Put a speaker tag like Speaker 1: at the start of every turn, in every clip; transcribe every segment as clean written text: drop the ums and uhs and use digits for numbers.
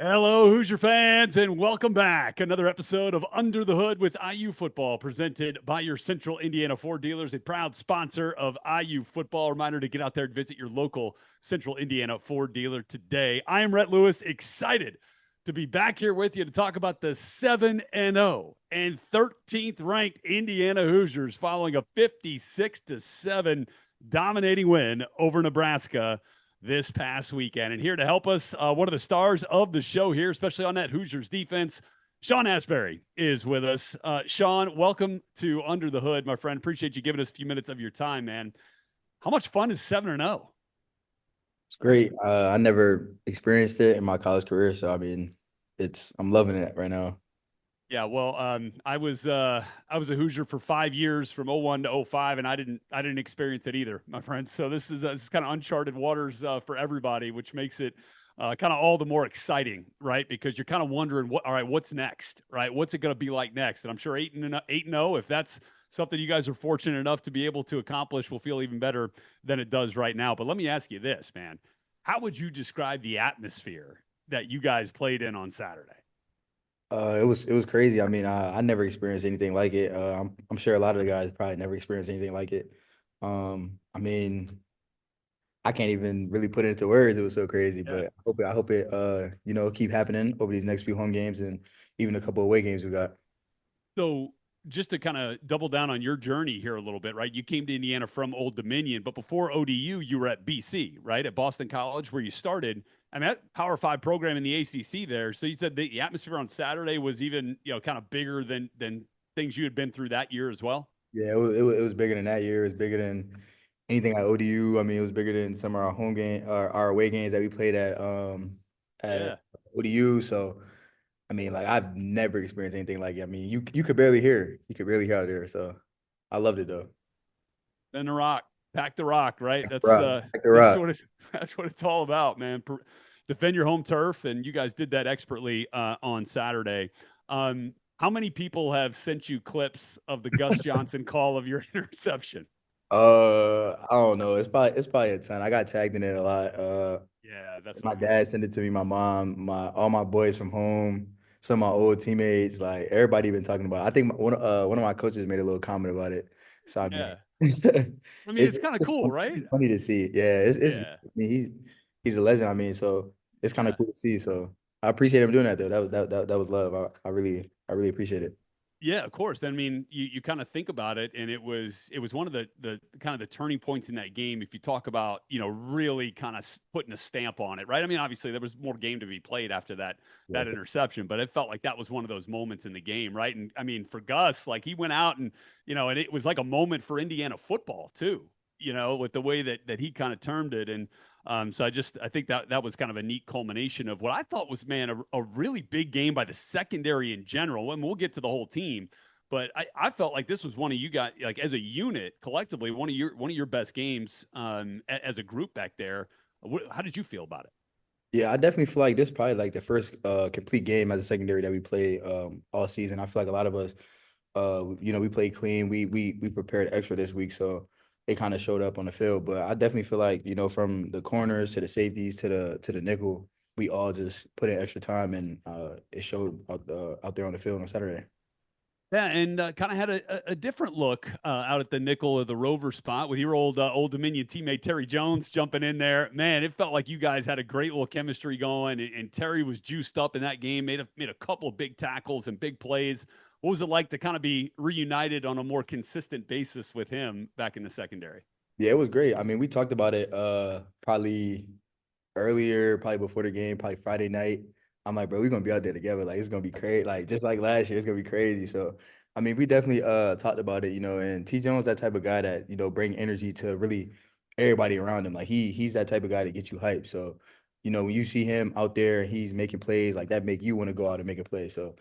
Speaker 1: Hello, Hoosier fans, and welcome back. Another episode of Under the Hood with IU Football, presented by your Central Indiana Ford dealers, a proud sponsor of IU Football. Reminder to get out there and visit your local Central Indiana Ford dealer today. I am Rhett Lewis, excited to be back here with you to talk about the 7-0 and 13th ranked Indiana Hoosiers following a 56-7 dominating win over Nebraska this past weekend. And here to help us, one of the stars of the show here, especially on that Hoosiers defense, Sean Asbury is with us. Sean, welcome to Under the Hood, my friend. Appreciate you giving us a few minutes of your time, man. How much fun is 7-0?
Speaker 2: It's great. I never experienced it in my college career, so I'm loving it right now.
Speaker 1: Yeah, well, I was a Hoosier for 5 years, from '01 to '05, and I didn't experience it either, my friend. So this is kind of uncharted waters for everybody, which makes it kind of all the more exciting, right? Because you're kind of wondering, all right, what's next, right? What's it going to be like next? And I'm sure 8-0, if that's something you guys are fortunate enough to be able to accomplish, will feel even better than it does right now. But let me ask you this, man: how would you describe the atmosphere that you guys played in on Saturday?
Speaker 2: It was crazy. I never experienced anything like it. I'm sure a lot of the guys probably never experienced anything like it. Um, I mean, I can't even really put it into words. It was so crazy,
Speaker 1: Yeah.
Speaker 2: but I hope it keep happening over these next few home games and even a couple of away games we got.
Speaker 1: So just to kind of double down on your journey here a little bit, right? You came to Indiana from Old Dominion, but before ODU, you were at BC, right? At Boston College, where you started. I mean, that Power Five program in the ACC there. So you said the atmosphere on Saturday was even, kind of bigger than things you had been through that year as well.
Speaker 2: Yeah, it was bigger than that year. It was bigger than anything at ODU. It was bigger than some of our home game, our away games that we played at
Speaker 1: Yeah.
Speaker 2: ODU. So like I've never experienced anything like it. You could barely hear. You could barely hear out there. So I loved it though.
Speaker 1: Then the rock, pack the rock, right? That's
Speaker 2: Rock,
Speaker 1: uh,
Speaker 2: like the
Speaker 1: that's
Speaker 2: rock.
Speaker 1: what it's that's what it's all about, man. Defend your home turf, and you guys did that expertly on Saturday. How many people have sent you clips of the Gus Johnson call of your interception?
Speaker 2: I don't know. It's probably a ton. I got tagged in it a lot.
Speaker 1: Yeah, that's what
Speaker 2: My
Speaker 1: I figured.
Speaker 2: dad sent it to me. My mom, my all my boys from home, some of my old teammates. Like everybody been talking about it. I think one of my coaches made a little comment about it. So
Speaker 1: Yeah,
Speaker 2: it's
Speaker 1: I mean, it's
Speaker 2: it's
Speaker 1: kind of cool,
Speaker 2: it's
Speaker 1: right?
Speaker 2: just funny to see. Yeah, it's.
Speaker 1: Yeah,
Speaker 2: He's a legend. So it's kind of
Speaker 1: yeah.
Speaker 2: cool to see. So I appreciate him doing that though. That was love. I really appreciate it.
Speaker 1: Yeah, of course. I mean, you kind of think about it, and it was one of the kind of the turning points in that game. If you talk about really kind of putting a stamp on it, right? I mean, obviously there was more game to be played after that
Speaker 2: Yeah.
Speaker 1: interception, but it felt like that was one of those moments in the game, right? And I mean, for Gus, like he went out and and it was like a moment for Indiana football too. With the way that he kind of termed it, and so I think that was kind of a neat culmination of what I thought was, man, a really big game by the secondary in general. And we'll get to the whole team, but I felt like this was one of you guys, like as a unit, collectively, one of your best games as a group back there. How did you feel about it?
Speaker 2: Yeah, I definitely feel like this is probably like the first complete game as a secondary that we played all season. I feel like a lot of us we played clean. We prepared extra this week, so it kind of showed up on the field. But I definitely feel like, from the corners to the safeties to the nickel, we all just put in extra time and it showed out there on the field on Saturday.
Speaker 1: Yeah, and kind of had a different look out at the nickel or the rover spot with your Old Dominion teammate Terry Jones jumping in there. Man, it felt like you guys had a great little chemistry going, and Terry was juiced up in that game. Made a couple of big tackles and big plays. What was it like to kind of be reunited on a more consistent basis with him back in the secondary?
Speaker 2: Yeah, it was great. We talked about it probably earlier, probably before the game, probably Friday night. I'm like, bro, we're gonna be out there together. Like, it's gonna be crazy. Like, just like last year, it's gonna be crazy. So, we definitely talked about it, and T Jones that type of guy that, bring energy to really everybody around him. Like he's that type of guy to get you hyped. So, when you see him out there, he's making plays, like that make you want to go out and make a play. So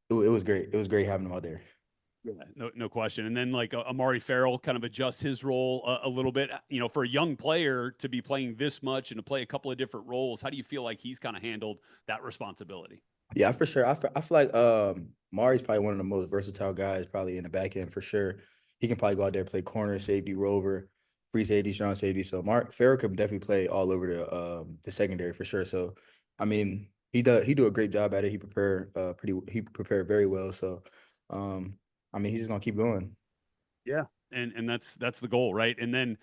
Speaker 2: it was great. It was great having him out there.
Speaker 1: Yeah, no question. And then like Amari Farrell kind of adjusts his role a little bit. For a young player to be playing this much and to play a couple of different roles, how do you feel like he's kind of handled that responsibility?
Speaker 2: Yeah, for sure. I feel like Mari's probably one of the most versatile guys probably in the back end for sure. He can probably go out there and play corner, safety, rover, free safety, strong safety. So Mark Farrell could definitely play all over the secondary for sure. So I mean, He do a great job at it. He prepared very well. So, um, I mean, he's just gonna keep going.
Speaker 1: Yeah. And that's the goal, right? And then,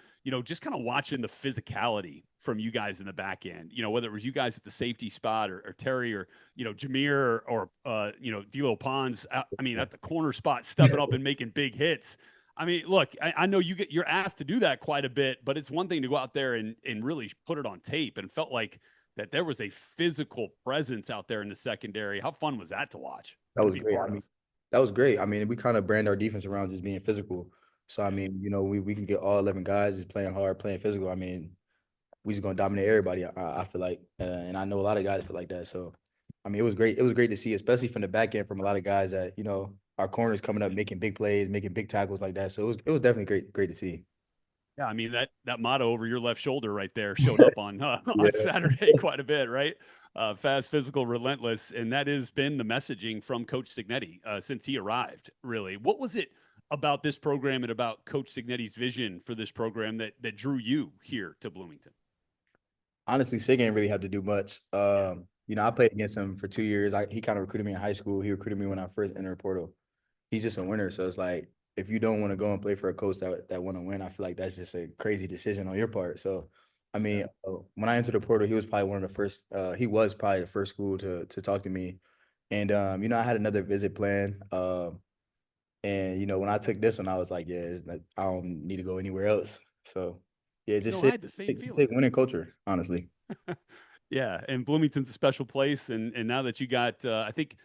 Speaker 1: just kind of watching the physicality from you guys in the back end, whether it was you guys at the safety spot or Terry or, Jameer or D'Lo Pons, I mean, at the corner spot, stepping up and making big hits. I mean, look, I know you're asked to do that quite a bit, but it's one thing to go out there and really put it on tape, and felt like that there was a physical presence out there in the secondary. How fun was that to watch
Speaker 2: That
Speaker 1: and to
Speaker 2: was
Speaker 1: be a
Speaker 2: great. I
Speaker 1: part of?
Speaker 2: mean, that was great. I mean, we kind of brand our defense around just being physical. So I mean, we can get all 11 guys just playing hard, playing physical. I mean, we just gonna dominate everybody. I feel like, and I know a lot of guys feel like that. So, I mean, it was great. It was great to see, especially from the back end, from a lot of guys that our corners coming up, making big plays, making big tackles like that. So it was definitely great to see.
Speaker 1: Yeah, I mean that motto over your left shoulder right there showed up on on
Speaker 2: Yeah.
Speaker 1: Saturday quite a bit, right? Fast, physical, relentless, and that has been the messaging from Coach Cignetti since he arrived. Really, what was it about this program and about Coach Cignetti's vision for this program that drew you here to Bloomington?
Speaker 2: Honestly, Sig ain't really have to do much.
Speaker 1: Yeah,
Speaker 2: I played against him for 2 years. He kind of recruited me in high school. He recruited me when I first entered the portal. He's just a winner. So it's like if you don't want to go and play for a coach that want to win, I feel like that's just a crazy decision on your part. So, I
Speaker 1: yeah.
Speaker 2: mean, when I entered the portal, he was probably one of the first. He was probably the first school to talk to me, and I had another visit planned. And when I took this one, I was like, yeah, I don't need to go anywhere else. So, yeah, just
Speaker 1: I
Speaker 2: sit,
Speaker 1: had the same
Speaker 2: sit,
Speaker 1: feeling.
Speaker 2: sit winning culture, honestly.
Speaker 1: Yeah, and Bloomington's a special place, and now that you got, I think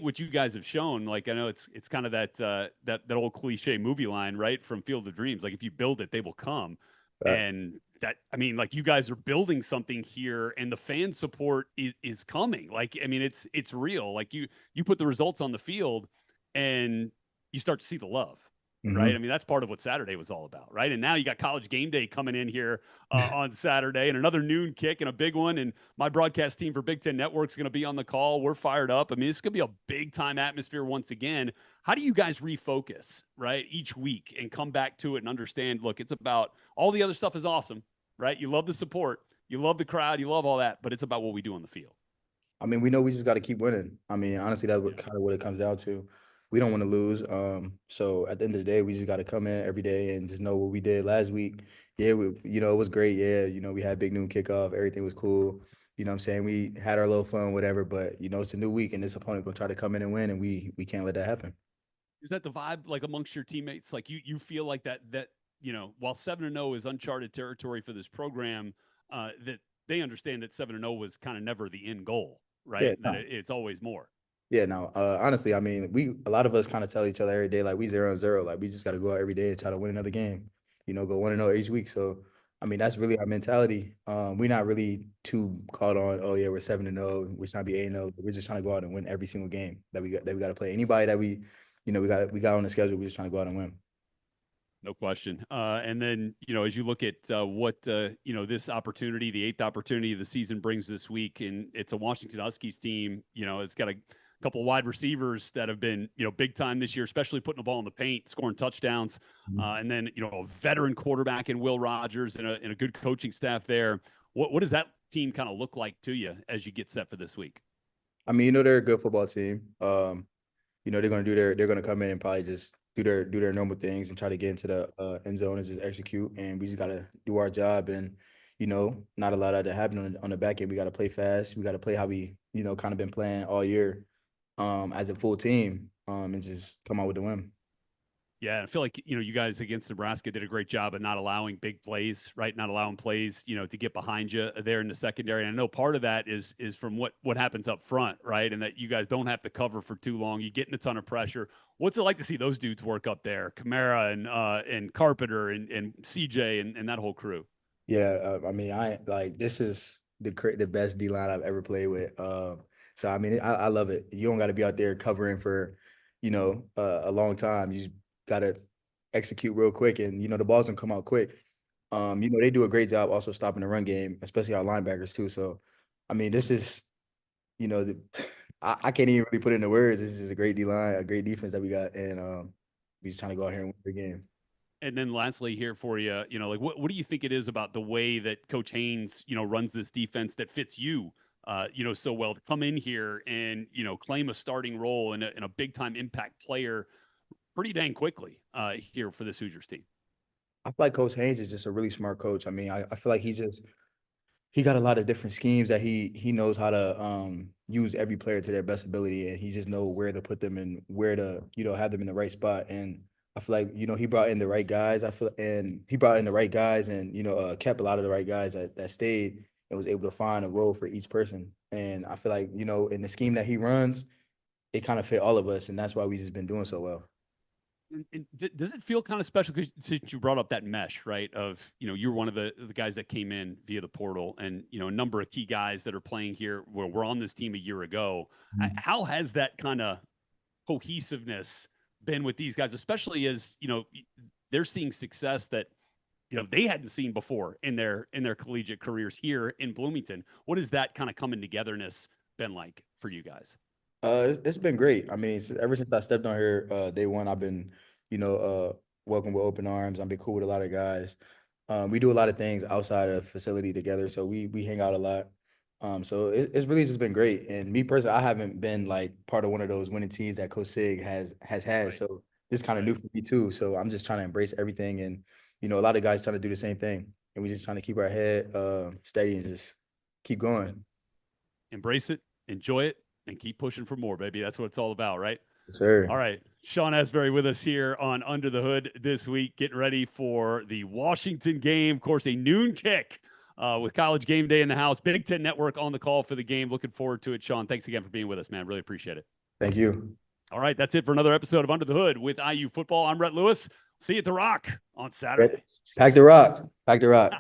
Speaker 1: what you guys have shown, like I know it's kind of that old cliche movie line, right, from Field of Dreams, like if you build it, they will come, and that I mean, like you guys are building something here, and the fan support is coming. Like I mean, it's real. Like you put the results on the field, and you start to see the love. Right. I mean, that's part of what Saturday was all about. Right. And now you got college game day coming in here on Saturday and another noon kick and a big one. And my broadcast team for Big Ten Network is going to be on the call. We're fired up. I mean, it's going to be a big time atmosphere once again. How do you guys refocus, right, each week and come back to it and understand, look, it's about all the other stuff is awesome, right? You love the support, you love the crowd, you love all that, but it's about what we do on the field.
Speaker 2: I mean, we know we just got to keep winning. I mean, honestly, that's
Speaker 1: Yeah.
Speaker 2: kind of what it comes down to. We don't want to lose. So at the end of the day, we just got to come in every day and just know what we did last week. Yeah, it was great. Yeah, we had big noon kickoff. Everything was cool. You know what I'm saying? We had our little fun, whatever. But it's a new week, and this opponent gonna try to come in and win, and we can't let that happen.
Speaker 1: Is that the vibe like amongst your teammates? Like you feel like that while 7-0 is uncharted territory for this program, that they understand that 7-0 was kind of never the end goal,
Speaker 2: Yeah,
Speaker 1: right? That
Speaker 2: no.
Speaker 1: it's always more.
Speaker 2: Yeah, no. Honestly, I mean, a lot of us kind of tell each other every day, like we 0-0. Like we just got to go out every day and try to win another game. Go 1-0 each week. So, I mean, that's really our mentality. We're not really too caught on, oh yeah, we're 7-0, we're trying to be 8-0. We're just trying to go out and win every single game that we got to play. Anybody that we got on the schedule, we're just trying to go out and win.
Speaker 1: No question. And then, as you look at what, this opportunity, the eighth opportunity of the season brings this week, and it's a Washington Huskies team, it's got a couple of wide receivers that have been, big time this year, especially putting the ball in the paint, scoring touchdowns. And then, a veteran quarterback in Will Rogers and a good coaching staff there. What does that team kind of look like to you as you get set for this week?
Speaker 2: I mean, they're a good football team. They're gonna come in and probably just do their normal things and try to get into the end zone and just execute. And we just gotta do our job and not allow that to happen on the back end. We gotta play fast. We gotta play how we kind of been playing all year, as a full team, and just come out with the win.
Speaker 1: Yeah, I feel like you guys against Nebraska did a great job of not allowing big plays, right? Not allowing plays, to get behind you there in the secondary. And I know part of that is from what happens up front, right? And that you guys don't have to cover for too long. You get in a ton of pressure. What's it like to see those dudes work up there, Kamara and Carpenter and CJ and that whole crew?
Speaker 2: Yeah, I mean, I like this is the best D line I've ever played with. So I mean, I love it. You don't got to be out there covering for, a long time. You got to execute real quick, and the balls don't come out quick. They do a great job also stopping the run game, especially our linebackers too. So, I mean, this is, the, I can't even really put it into words. This is just a great D line, a great defense that we got, and we just trying to go out here and win the game.
Speaker 1: And then lastly here for you, like what do you think it is about the way that Coach Haynes, runs this defense that fits you so well to come in here and, claim a starting role and a big time impact player pretty dang quickly here for this Hoosiers team.
Speaker 2: I feel like Coach Haynes is just a really smart coach. I mean, I feel like he got a lot of different schemes that he knows how to use every player to their best ability, and he just know where to put them and where to have them in the right spot. And I feel like he brought in the right guys. He brought in the right guys, and kept a lot of the right guys that stayed and was able to find a role for each person. And I feel like in the scheme that he runs, it kind of fit all of us, and that's why we just been doing so well.
Speaker 1: And does it feel kind of special because since you brought up that mesh, right? Of you're one of the guys that came in via the portal, and a number of key guys that are playing here were on this team a year ago.
Speaker 2: Mhm.
Speaker 1: How has that kind of cohesiveness been with these guys, especially as they're seeing success that they hadn't seen before in their collegiate careers here in Bloomington? What has that kind of coming togetherness been like for you guys?
Speaker 2: It's been great. I mean, ever since I stepped on here, day one, I've been, welcomed with open arms. I've been cool with a lot of guys. We do a lot of things outside of the facility together, so we hang out a lot. So it's really just been great. And me personally, I haven't been like part of one of those winning teams that Coach Sig has had.
Speaker 1: Right.
Speaker 2: So this kind of
Speaker 1: Right.
Speaker 2: new for me too. So I'm just trying to embrace everything, and a lot of guys trying to do the same thing, and we just trying to keep our head steady and just keep
Speaker 1: Yeah.
Speaker 2: going.
Speaker 1: Embrace it, enjoy it, and keep pushing for more, baby. That's what it's all about, right?
Speaker 2: Yes, sir.
Speaker 1: All right. Sean Asbury with us here on Under the Hood this week, getting ready for the Washington game. Of course, a noon kick with College Game Day in the house. Big Ten Network on the call for the game. Looking forward to it, Sean. Thanks again for being with us, man. Really appreciate it.
Speaker 2: Thank you.
Speaker 1: All right. That's it for another episode of Under the Hood with IU Football. I'm Rhett Lewis. See you at the Rock on Saturday.
Speaker 2: Pack the rock. Pack the rock.